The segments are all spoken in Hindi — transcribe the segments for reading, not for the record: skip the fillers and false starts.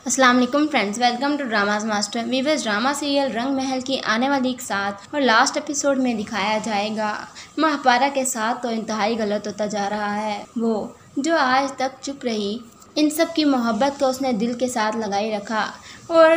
अस्सलाम वालेकुम friends, welcome to dramas master. Viewers, drama serial Rang Mahal की आने वाली एक साथ और लास्ट एपिसोड में दिखाया जाएगा महापारा के साथ तो इंतहाई गलत होता जा रहा है। वो जो आज तक चुप रही, इन सब की मोहब्बत को उसने दिल के साथ लगाई रखा और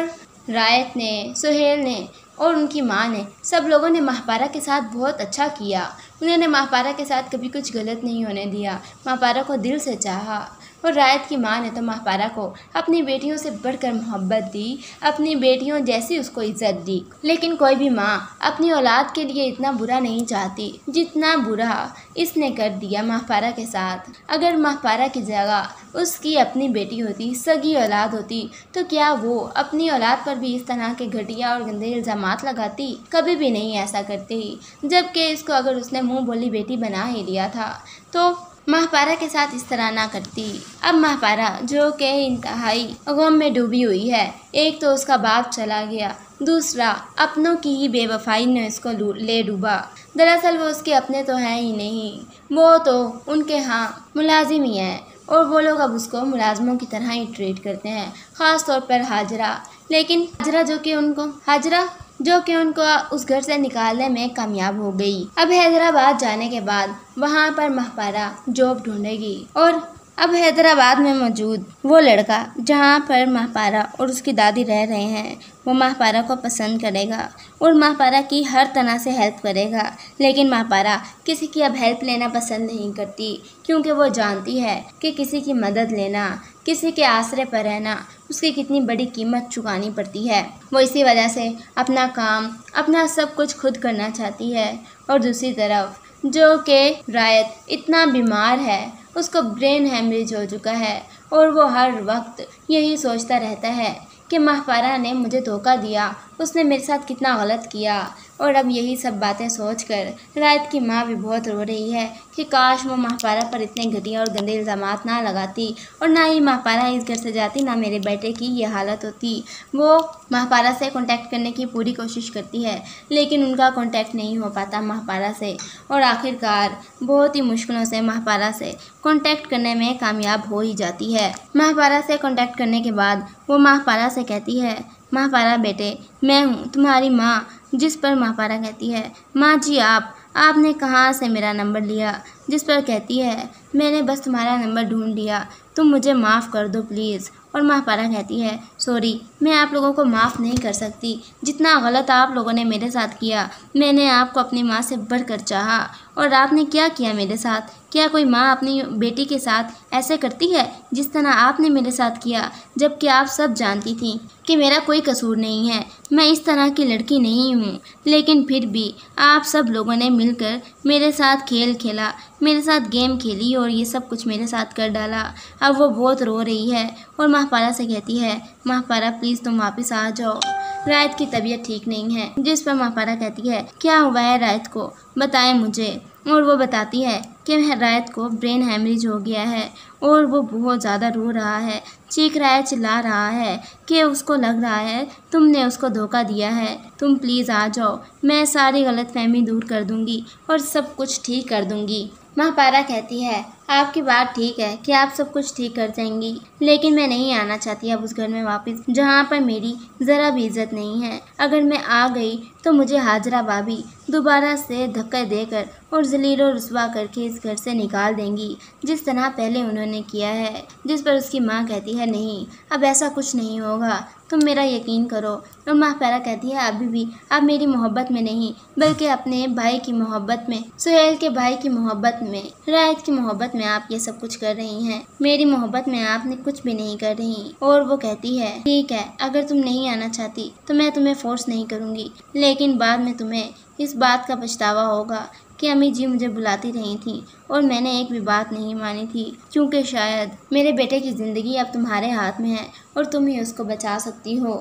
रायत ने, सुहेल ने और उनकी माँ ने, सब लोगों ने महापारा के साथ बहुत अच्छा किया। उन्होंने महापारा के साथ कभी कुछ गलत नहीं होने दिया, महापारा को दिल से चाहा। और रायत की माँ ने तो महापारा को अपनी बेटियों से बढ़कर मोहब्बत दी, अपनी बेटियों जैसी उसको इज्जत दी। लेकिन कोई भी माँ अपनी औलाद के लिए इतना बुरा नहीं चाहती जितना बुरा इसने कर दिया महापारा के साथ। अगर महापारा की जगह उसकी अपनी बेटी होती, सगी औलाद होती, तो क्या वो अपनी औलाद पर भी इस तरह के घटिया और गंदे इल्ज़ामात लगाती? कभी भी नहीं ऐसा करती। जबकि इसको अगर उसने मुँह बोली बेटी बना ही लिया था तो महापारा के साथ इस तरह ना करती। अब महापारा जो कि इंतहाई गम में डूबी हुई है, एक तो उसका बाप चला गया, दूसरा अपनों की ही बेवफाई ने इसको ले डूबा। दरअसल वो उसके अपने तो हैं ही नहीं, वो तो उनके यहाँ मुलाजिम ही हैं और वो लोग अब उसको मुलाजमों की तरह ही ट्रीट करते हैं, ख़ास तौर पर हाजरा। लेकिन हाजरा जो कि उनको उस घर से निकालने में कामयाब हो गई। अब हैदराबाद जाने के बाद वहाँ पर महापारा जॉब ढूंढेगी और अब हैदराबाद में मौजूद वो लड़का जहाँ पर महापारा और उसकी दादी रह रहे हैं, वो महापारा को पसंद करेगा और महापारा की हर तरह से हेल्प करेगा। लेकिन महापारा किसी की अब हेल्प लेना पसंद नहीं करती, क्योंकि वो जानती है कि किसी की मदद लेना, किसी के आसरे पर रहना उसकी कितनी बड़ी कीमत चुकानी पड़ती है। वो इसी वजह से अपना काम, अपना सब कुछ खुद करना चाहती है। और दूसरी तरफ जो कि रायत इतना बीमार है, उसको ब्रेन हैमरेज हो चुका है और वो हर वक्त यही सोचता रहता है कि महापारा ने मुझे धोखा दिया, उसने मेरे साथ कितना गलत किया। और अब यही सब बातें सोचकर रायत की माँ भी बहुत रो रही है कि काश वो महापारा पर इतने घटिया और गंदे इल्ज़ामात ना लगाती और ना ही महापारा इस घर से जाती, ना मेरे बेटे की ये हालत होती। वो महापारा से कांटेक्ट करने की पूरी कोशिश करती है, लेकिन उनका कांटेक्ट नहीं हो पाता महापारा से और आखिरकार बहुत ही मुश्किलों से महापारा से कांटेक्ट करने में कामयाब हो ही जाती है। महापारा से कांटेक्ट करने के बाद वो महापारा से कहती है, महापारा बेटे, मैं हूँ तुम्हारी माँ। जिस पर महापारा कहती है, माँ जी आपने कहाँ से मेरा नंबर लिया? जिस पर कहती है, मैंने बस तुम्हारा नंबर ढूंढ लिया, तुम मुझे माफ़ कर दो प्लीज़। और महापारा कहती है, सॉरी, मैं आप लोगों को माफ़ नहीं कर सकती। जितना गलत आप लोगों ने मेरे साथ किया, मैंने आपको अपनी माँ से बढ़कर चाहा और आपने क्या किया मेरे साथ? क्या कोई माँ अपनी बेटी के साथ ऐसे करती है जिस तरह आपने मेरे साथ किया? जबकि आप सब जानती थी कि मेरा कोई कसूर नहीं है, मैं इस तरह की लड़की नहीं हूँ। लेकिन फिर भी आप सब लोगों ने मिलकर मेरे साथ खेल खेला, मेरे साथ गेम खेली और ये सब कुछ मेरे साथ कर डाला। अब वो बहुत रो रही है और महापारा से कहती है, महापारा प्लीज़ तुम वापस आ जाओ, रायत की तबीयत ठीक नहीं है। जिस पर महापारा कहती है, क्या हुआ है रायत को, बताएं मुझे। और वो बताती है कि रायत को ब्रेन हैमरेज हो गया है और वो बहुत ज़्यादा रो रहा है, चीख रहा है, चिल्ला रहा है कि उसको लग रहा है तुमने उसको धोखा दिया है। तुम प्लीज़ आ जाओ, मैं सारी गलतफहमी दूर कर दूंगी और सब कुछ ठीक कर दूंगी। महापारा कहती है, आपकी बात ठीक है कि आप सब कुछ ठीक कर जाएंगी, लेकिन मैं नहीं आना चाहती अब उस घर में वापस जहाँ पर मेरी ज़रा भी इज्जत नहीं है। अगर मैं आ गई तो मुझे हाजरा भाभी दोबारा से धक्के देकर और ज़लील और रुस्वा करके इस घर से निकाल देंगी, जिस तरह पहले उन्होंने किया है। जिस पर उसकी माँ कहती है, नहीं, अब ऐसा कुछ नहीं होगा, तुम मेरा यकीन करो। और महापारा कहती है, अभी भी आप मेरी मोहब्बत में नहीं बल्कि अपने भाई की मोहब्बत में, सुहेल के भाई की मोहब्बत में, रायत की मोहब्बत में आप ये सब कुछ कर रही हैं। मेरी मोहब्बत में आपने कुछ भी नहीं कर रही। और वो कहती है, ठीक है, अगर तुम नहीं आना चाहती तो मैं तुम्हें फोर्स नहीं करूँगी, लेकिन बाद में तुम्हें इस बात का पछतावा होगा कि अम्मी जी मुझे बुलाती रही थी और मैंने एक भी बात नहीं मानी थी, क्योंकि शायद मेरे बेटे की ज़िंदगी अब तुम्हारे हाथ में है और तुम ही उसको बचा सकती हो,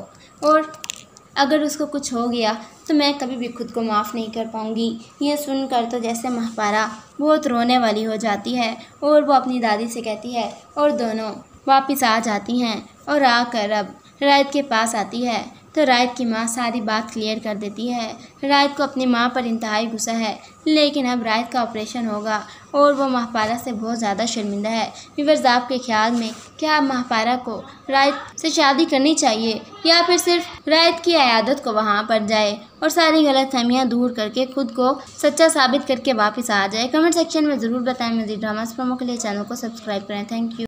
और अगर उसको कुछ हो गया तो मैं कभी भी खुद को माफ़ नहीं कर पाऊँगी। ये सुनकर तो जैसे महापारा बहुत रोने वाली हो जाती है और वो अपनी दादी से कहती है और दोनों वापस आ जाती हैं और आकर अब रायत के पास आती है तो रायत की माँ सारी बात क्लियर कर देती है। रायत को अपनी माँ पर इंतहाई गुस्सा है, लेकिन अब रायत का ऑपरेशन होगा और वो महापारा से बहुत ज़्यादा शर्मिंदा है। व्यूअर्स, आपके ख्याल में क्या महापारा को रायत से शादी करनी चाहिए या फिर सिर्फ रायत की अयादत को वहाँ पर जाए और सारी गलतफहमियाँ दूर करके खुद को सच्चा साबित करके वापस आ जाए? कमेंट सेक्शन में ज़रूर बताएं। मज़ीद ड्रामास प्रोमो के लिए चैनल को सब्सक्राइब करें। Thank you.